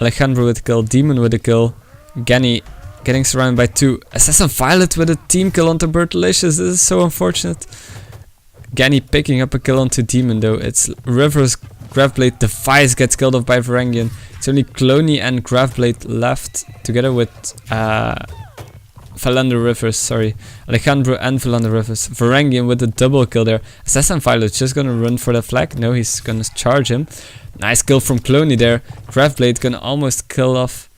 Alejandro with a kill, Demon with a kill. Genny getting surrounded by 2. Assassin Violet with a team kill onto Bertalicious. This is so unfortunate. Genny picking up a kill onto Demon though. It's Rivers, Graveblade, Device gets killed off by Varangian. It's only Cloney and Graveblade left together with Valander Rivers, sorry. Alejandro and Valander Rivers. Varangian with a double kill there. Assassin Violet just gonna run for the flag. No, he's gonna charge him. Nice kill from Cloney there. Graveblade gonna almost kill off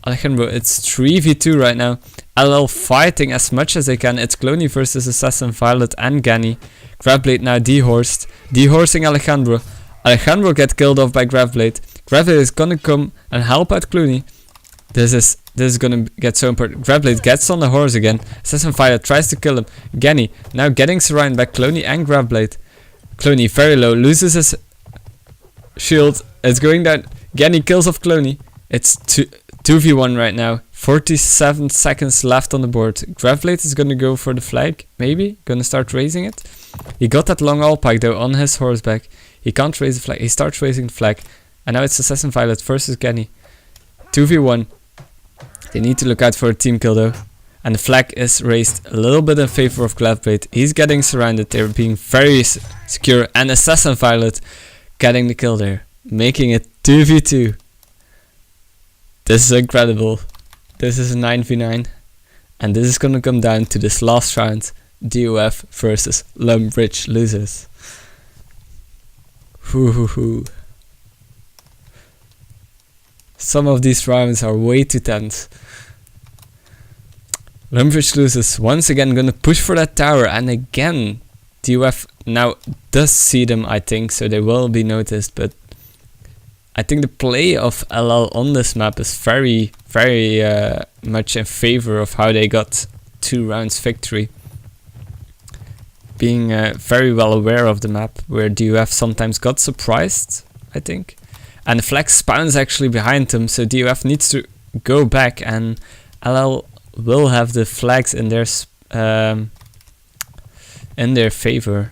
Alejandro. It's 3v2 right now. LL fighting as much as they can. It's Cloney versus Assassin Violet and Genny. Graveblade now dehorsed. Dehorsing Alejandro. Alejandro get killed off by Graveblade. Graveblade is gonna come and help out Cloney. This is gonna get so important. Graveblade gets on the horse again. Assassin Violet tries to kill him. Genny now getting surrounded by Cloney and Graveblade. Cloney very low, loses his shield. It's going down. Genny kills off Cloney. It's 2v1 right now. 47 seconds left on the board. Graveblade is gonna go for the flag, maybe. Gonna start raising it. He got that long all-pike though on his horseback. He can't raise the flag. He starts raising the flag. And now it's Assassin Violet versus Genny. 2v1. They need to look out for a team kill though. And the flag is raised a little bit in favor of Graveblade. He's getting surrounded. They're being very secure. And Assassin Violet getting the kill there. Making it 2v2. This is incredible. This is a 9v9. And this is going to come down to this last round. DoF versus Lumbridge losers. Hoo. Some of these rounds are way too tense. Lumbridge loses once again, gonna push for that tower, and again DoF now does see them, I think, so they will be noticed, but I think the play of LL on this map is very much in favor of how they got 2 rounds victory. Being very well aware of the map, where DoF sometimes got surprised, I think. And the flag spawns actually behind them, so DoF needs to go back, and LL will have the flags in their favor.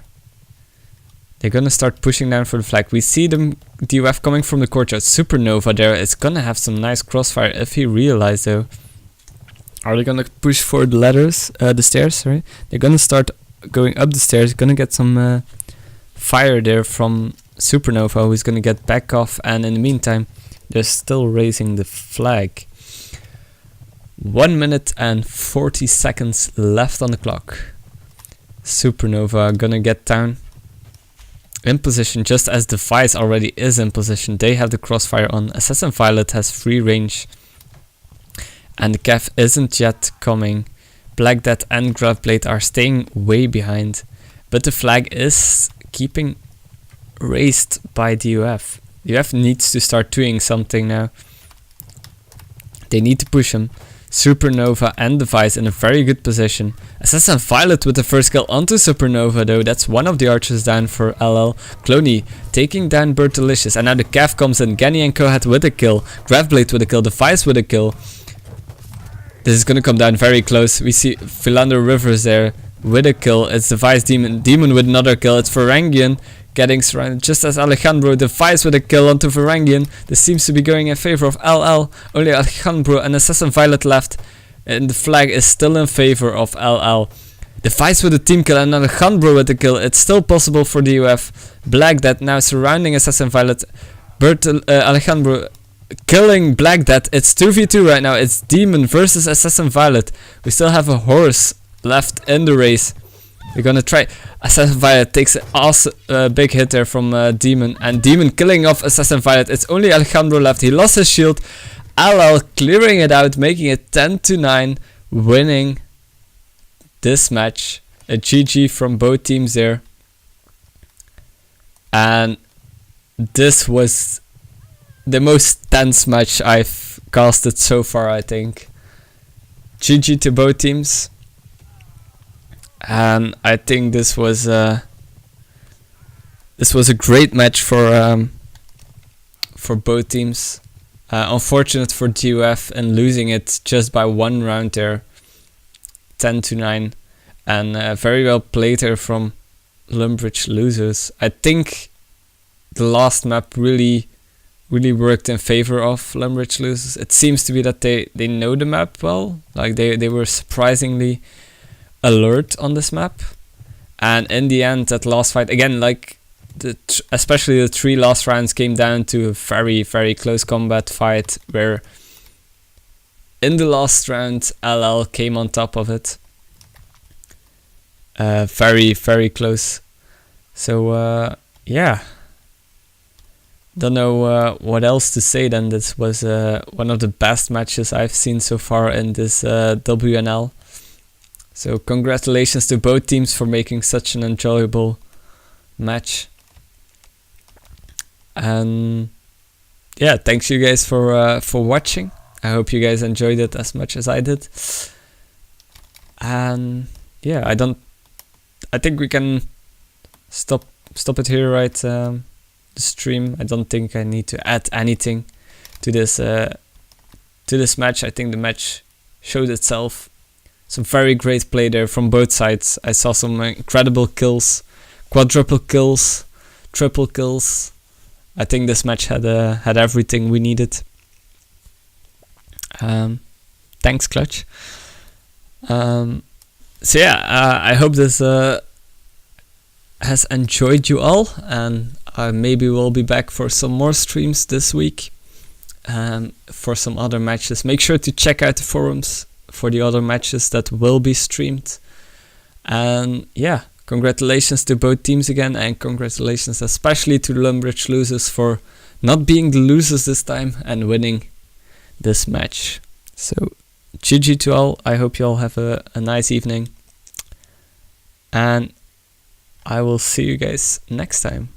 They're gonna start pushing down for the flag. We see them, DoF coming from the courtyard. Supernova there is gonna have some nice crossfire if he realizes though. Are they gonna push for the ladders, the stairs, sorry? They're gonna start going up the stairs, gonna get some fire there from Supernova, who's gonna get back off, and in the meantime they're still raising the flag. 1 minute and 40 seconds left on the clock. Supernova gonna get down in position just as Device already is in position. They have the crossfire on. Assassin Violet has free range, and the Cav isn't yet coming. Black Death and Graveblade are staying way behind, but the flag is keeping raised by DoF. DoF needs to start doing something now. They need to push him. Supernova and Device in a very good position. Assassin Violet with the first kill onto Supernova though. That's one of the archers down for LL. Cloney taking down Bertalicious, and now the Cav comes in. Genny and Coheed with a kill. Graveblade with a kill. Device with a kill. This is gonna come down very close. We see Philander Rivers there with a kill. It's Device, Demon with another kill. It's Varangian getting surrounded just as Alejandro. Device with a kill onto Varangian. This seems to be going in favor of LL. Only Alejandro and Assassin Violet left, and the flag is still in favor of LL. Device with a team kill and Alejandro with a kill. It's still possible for DoF. Black Death now surrounding Assassin Violet. Alejandro killing Black Death. It's 2v2 right now. It's Demon versus Assassin Violet. We still have a horse left in the race. We're gonna try. Assassin Violet takes an awesome big hit there from Demon, and Demon killing off Assassin Violet. It's only Alejandro left. He lost his shield. LL clearing it out, making it 10-9, winning this match. A GG from both teams there. And this was the most tense match I've casted so far, I think. GG to both teams. And I think this was a great match for both teams. Unfortunate for DoF and losing it just by 1 round there, 10-9, and very well played there from Lumbridge Losers. I think the last map really worked in favor of Lumbridge Losers. It seems to be that they know the map well. Like they were surprisingly alert on this map, and in the end, that last fight again, like especially the 3 last rounds, came down to a very close combat fight where in the last round LL came on top of it. Very close. So yeah, don't know what else to say then. This was one of the best matches I've seen so far in this WNL. So congratulations to both teams for making such an enjoyable match. And yeah, thanks you guys for watching. I hope you guys enjoyed it as much as I did. And yeah, I think we can stop it here, right? The stream. I don't think I need to add anything to this match. I think the match showed itself. Some very great play there from both sides. I saw some incredible kills, quadruple kills, triple kills. I think this match had everything we needed. Thanks, Clutch. So yeah, I hope this has enjoyed you all, and maybe we'll be back for some more streams this week for some other matches. Make sure to check out the forums for the other matches that will be streamed. And yeah, congratulations to both teams again, and congratulations especially to the Lumbridge Losers for not being the losers this time and winning this match. So GG to all. I hope you all have a nice evening, and I will see you guys next time.